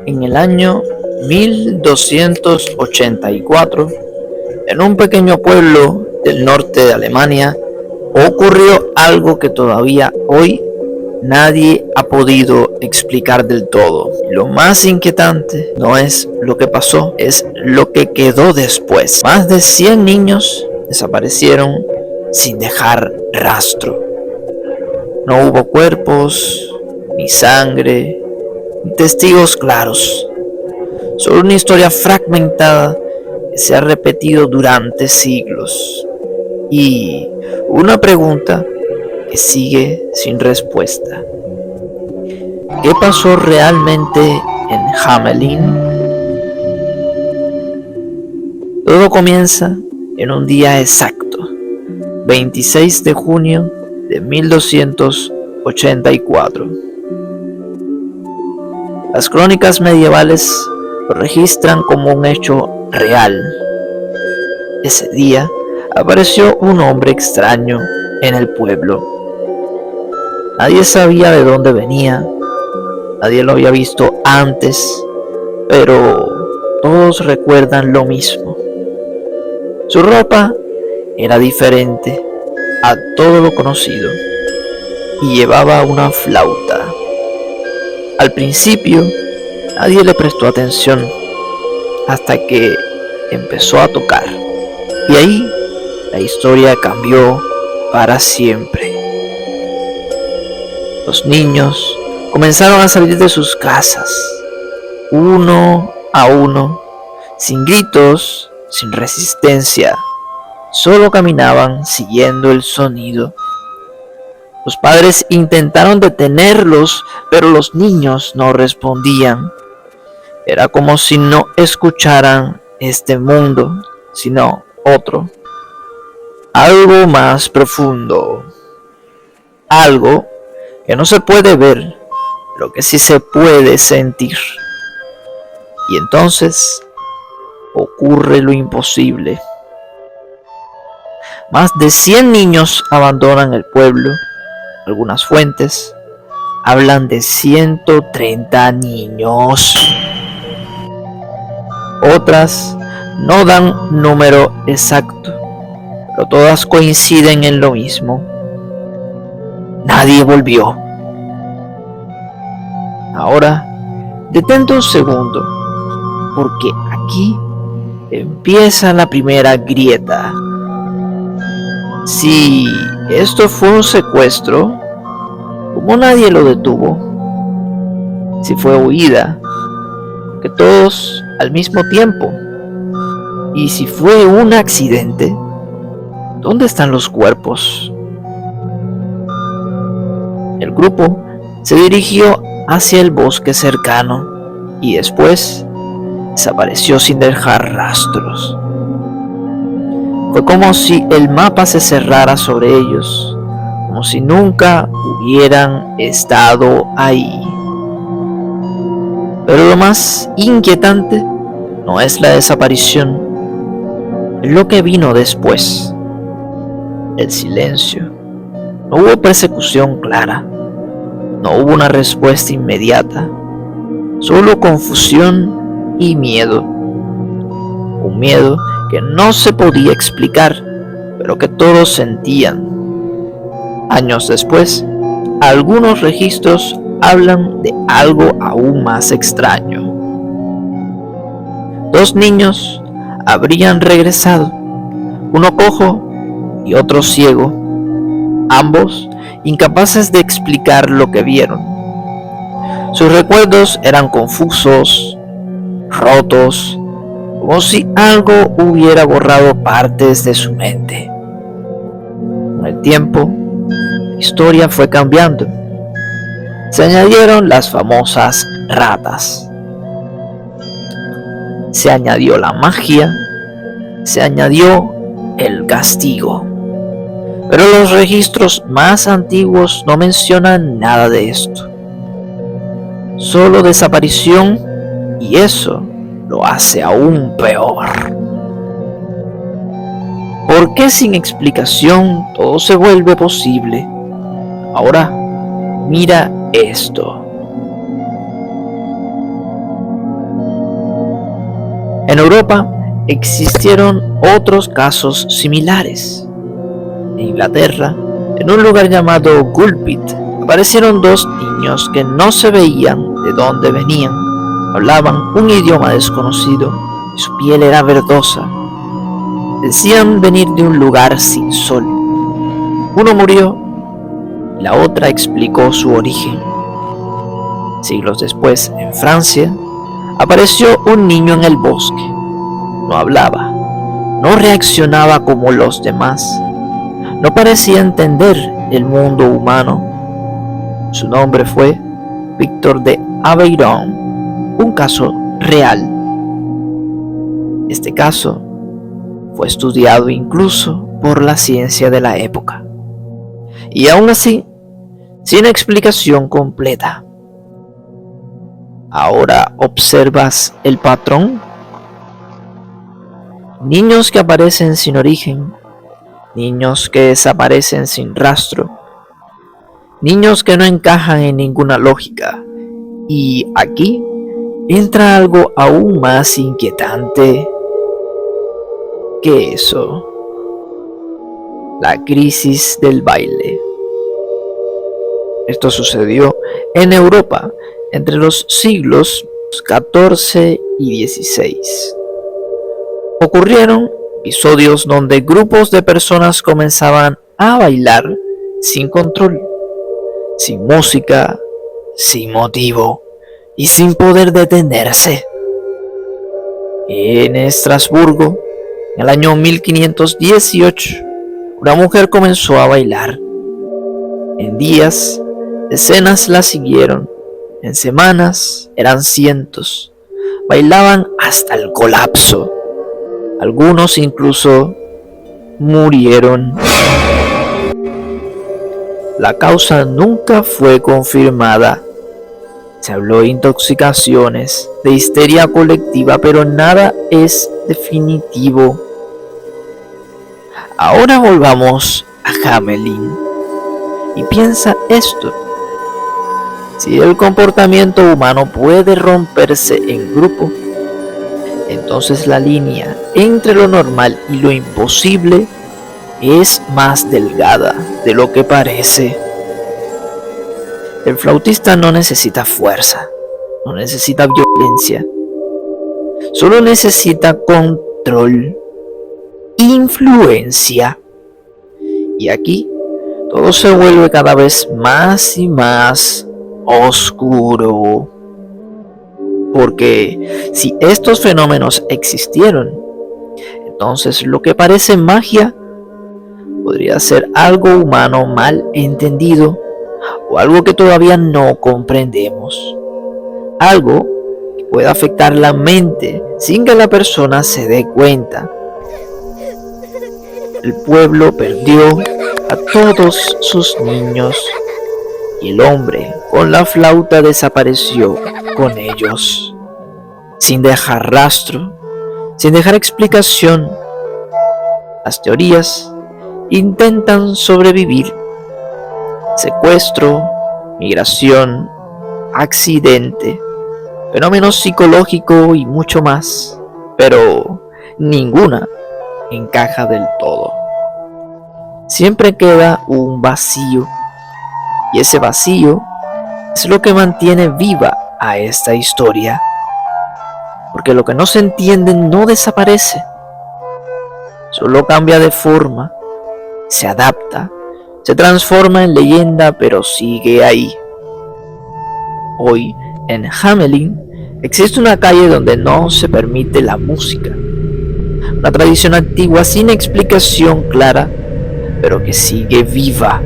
En el año 1284, en un pequeño pueblo del norte de Alemania, ocurrió algo que todavía hoy nadie ha podido explicar del todo. Lo más inquietante no es lo que pasó, es lo que quedó después. Más de 100 niños desaparecieron sin dejar rastro. No hubo cuerpos, ni sangre, ni testigos claros. Solo una historia fragmentada que se ha repetido durante siglos. Y una pregunta que sigue sin respuesta. ¿Qué pasó realmente en Hamelin? Todo comienza en un día exacto, 26 de junio de 1284. Las crónicas medievales lo registran como un hecho real. Ese día apareció un hombre extraño en el pueblo. Nadie sabía de dónde venía, nadie lo había visto antes, pero todos recuerdan lo mismo. Su ropa era diferente a todo lo conocido y llevaba una flauta. Al principio nadie le prestó atención hasta que empezó a tocar, y ahí la historia cambió para siempre. Los niños comenzaron a salir de sus casas, uno a uno, sin gritos, sin resistencia, solo caminaban siguiendo el sonido. Los padres intentaron detenerlos, pero los niños no respondían. Era como si no escucharan este mundo, sino otro. Algo más profundo. Algo que no se puede ver, pero que sí se puede sentir. Y entonces ocurre lo imposible. Más de 100 niños abandonan el pueblo. Algunas fuentes hablan de 130 niños. Otras no dan número exacto, pero todas coinciden en lo mismo. Nadie volvió. Ahora, detente un segundo, porque aquí empieza la primera grieta. Si esto fue un secuestro, ¿cómo nadie lo detuvo? Si fue huida, que todos al mismo tiempo. Y si fue un accidente, ¿dónde están los cuerpos? El grupo se dirigió hacia el bosque cercano y después desapareció sin dejar rastros. Fue como si el mapa se cerrara sobre ellos, como si nunca hubieran estado ahí. Pero lo más inquietante no es la desaparición, es lo que vino después. El silencio. No hubo persecución clara, no hubo una respuesta inmediata, solo confusión y miedo. Un miedo que no se podía explicar, pero que todos sentían. Años después, algunos registros hablan de algo aún más extraño. 2 niños habrían regresado, uno cojo y otro ciego, ambos incapaces de explicar lo que vieron. Sus recuerdos eran confusos, rotos, como si algo hubiera borrado partes de su mente. Con el tiempo, la historia fue cambiando. Se añadieron las famosas ratas. Se añadió la magia, se añadió el castigo. Pero los registros más antiguos no mencionan nada de esto. Solo desaparición, y eso lo hace aún peor. ¿Por qué sin explicación todo se vuelve posible? Ahora, mira esto. En Europa existieron otros casos similares. En Inglaterra, en un lugar llamado Gulpit, aparecieron dos niños que no se veían de dónde venían. Hablaban un idioma desconocido y su piel era verdosa. Decían venir de un lugar sin sol. Uno murió y la otra explicó su origen. Siglos después, en Francia, apareció un niño en el bosque. No hablaba, no reaccionaba como los demás, no parecía entender el mundo humano. Su nombre fue Víctor de Aveyron, un caso real. Este caso fue estudiado incluso por la ciencia de la época, y aún así, sin explicación completa. ¿Ahora observas el patrón? Niños que aparecen sin origen, niños que desaparecen sin rastro, niños que no encajan en ninguna lógica. Y aquí entra algo aún más inquietante que eso: la crisis del baile. Esto sucedió en Europa entre los siglos XIV y XVI. Ocurrieron episodios donde grupos de personas comenzaban a bailar sin control, sin música, sin motivo y sin poder detenerse. En Estrasburgo, en el año 1518, una mujer comenzó a bailar. En días, decenas la siguieron. En semanas, eran cientos. Bailaban hasta el colapso. Algunos incluso murieron. La causa nunca fue confirmada. Se habló de intoxicaciones, de histeria colectiva, pero nada es definitivo. Ahora volvamos a Hamelin y piensa esto: si el comportamiento humano puede romperse en grupo, entonces la línea entre lo normal y lo imposible es más delgada de lo que parece. El flautista no necesita fuerza, no necesita violencia, solo necesita control, influencia. Y aquí todo se vuelve cada vez más y más oscuro. Porque si estos fenómenos existieron, entonces lo que parece magia podría ser algo humano mal entendido, o algo que todavía no comprendemos, algo que pueda afectar la mente sin que la persona se dé cuenta. El pueblo perdió a todos sus niños y el hombre con la flauta desapareció con ellos, sin dejar rastro, sin dejar explicación. Las teorías intentan sobrevivir: secuestro, migración, accidente, fenómeno psicológico y mucho más, pero ninguna encaja del todo. Siempre queda un vacío, y ese vacío es lo que mantiene viva a esta historia, porque lo que no se entiende no desaparece, solo cambia de forma, se adapta, se transforma en leyenda, pero sigue ahí. Hoy, en Hamelin, existe una calle donde no se permite la música, una tradición antigua sin explicación clara, pero que sigue viva.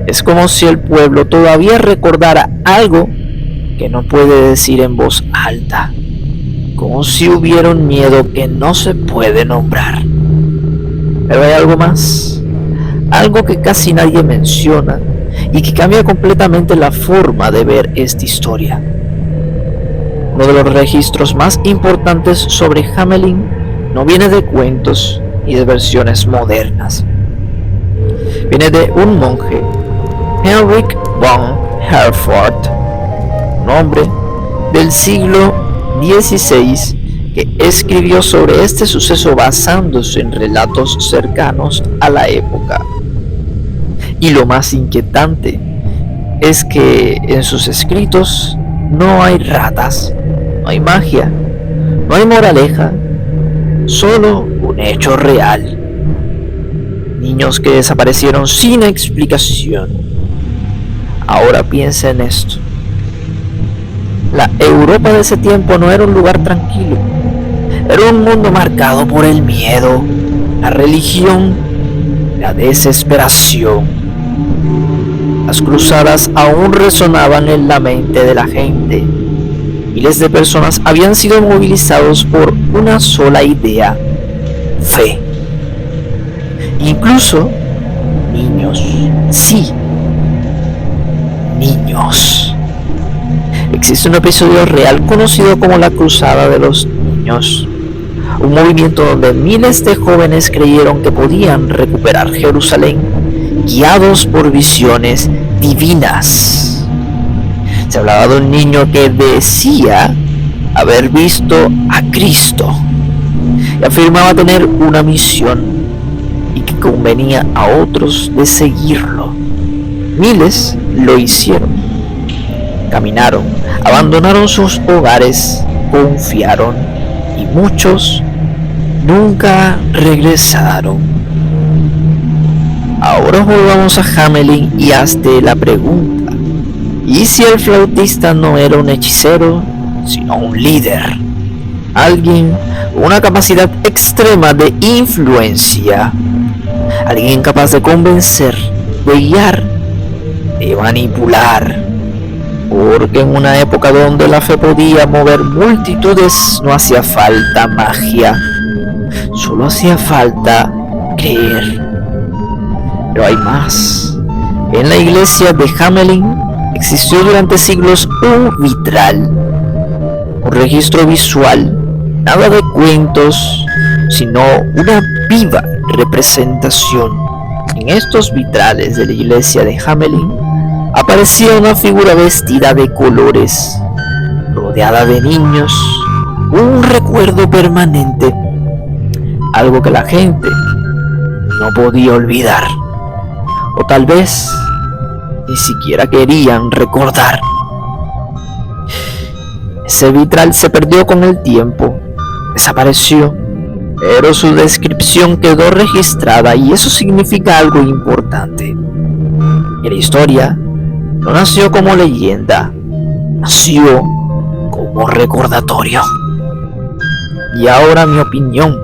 Es como si el pueblo todavía recordara algo que no puede decir en voz alta, como si hubiera un miedo que no se puede nombrar. Pero hay algo más, algo que casi nadie menciona y que cambia completamente la forma de ver esta historia. Uno de los registros más importantes sobre Hamelin no viene de cuentos y de versiones modernas. Viene de un monje, Henrik von Herford, un hombre del siglo XVI, que escribió sobre este suceso basándose en relatos cercanos a la época. Y lo más inquietante es que en sus escritos no hay ratas, no hay magia, no hay moraleja, solo un hecho real. Niños que desaparecieron sin explicación. Ahora piensa en esto. La Europa de ese tiempo no era un lugar tranquilo. Era un mundo marcado por el miedo, la religión, la desesperación. Las cruzadas aún resonaban en la mente de la gente. Miles de personas habían sido movilizados por una sola idea: fe. Incluso niños. Sí, niños. Existe un episodio real conocido como la Cruzada de los Niños, un movimiento donde miles de jóvenes creyeron que podían recuperar Jerusalén, guiados por visiones divinas. Se hablaba de un niño que decía haber visto a Cristo y afirmaba tener una misión y que convenía a otros de seguirlo. Miles lo hicieron. Caminaron, abandonaron sus hogares, confiaron, y muchos nunca regresaron. Ahora volvamos a Hamelin y hazte la pregunta: ¿y si el flautista no era un hechicero, sino un líder? Alguien con una capacidad extrema de influencia, alguien capaz de convencer, de guiar, de manipular. Porque en una época donde la fe podía mover multitudes, no hacía falta magia, solo hacía falta creer. Pero hay más. En la iglesia de Hamelin existió durante siglos un vitral, un registro visual, nada de cuentos, sino una viva representación. En estos vitrales de la iglesia de Hamelin aparecía una figura vestida de colores, rodeada de niños, un recuerdo permanente, algo que la gente no podía olvidar, o tal vez ni siquiera querían recordar. Ese vitral se perdió con el tiempo, desapareció, pero su descripción quedó registrada, y eso significa algo importante. Y la historia no nació como leyenda, nació como recordatorio. Y ahora mi opinión.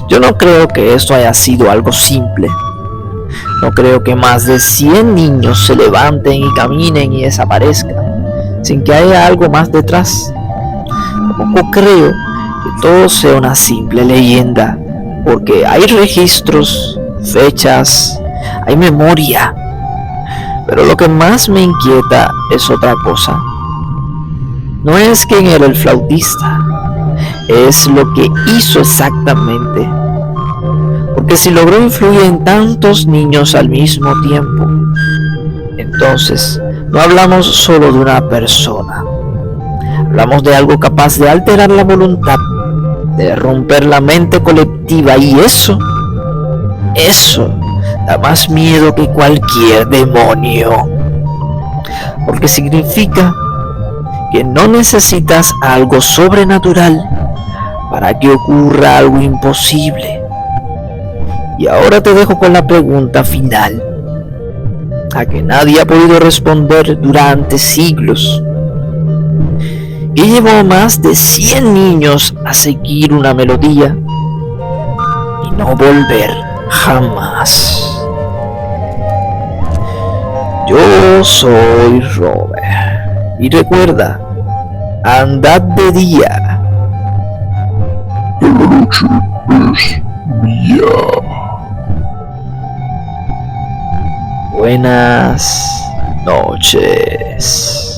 Yo no creo que esto haya sido algo simple. No creo que más de 100 niños se levanten y caminen y desaparezcan sin que haya algo más detrás. Tampoco creo que todo sea una simple leyenda, porque hay registros, fechas, hay memoria. Pero lo que más me inquieta es otra cosa. No es quién era el flautista, es lo que hizo exactamente. Porque si logró influir en tantos niños al mismo tiempo, entonces no hablamos solo de una persona. Hablamos de algo capaz de alterar la voluntad, de romper la mente colectiva, y eso da más miedo que cualquier demonio, porque significa que no necesitas algo sobrenatural para que ocurra algo imposible. Y ahora te dejo con la pregunta final, a que nadie ha podido responder durante siglos. ¿Qué llevó a más de 100 niños a seguir una melodía y no volver jamás? Yo soy Robert, y recuerda, andad de día, que la noche es mía. Buenas noches.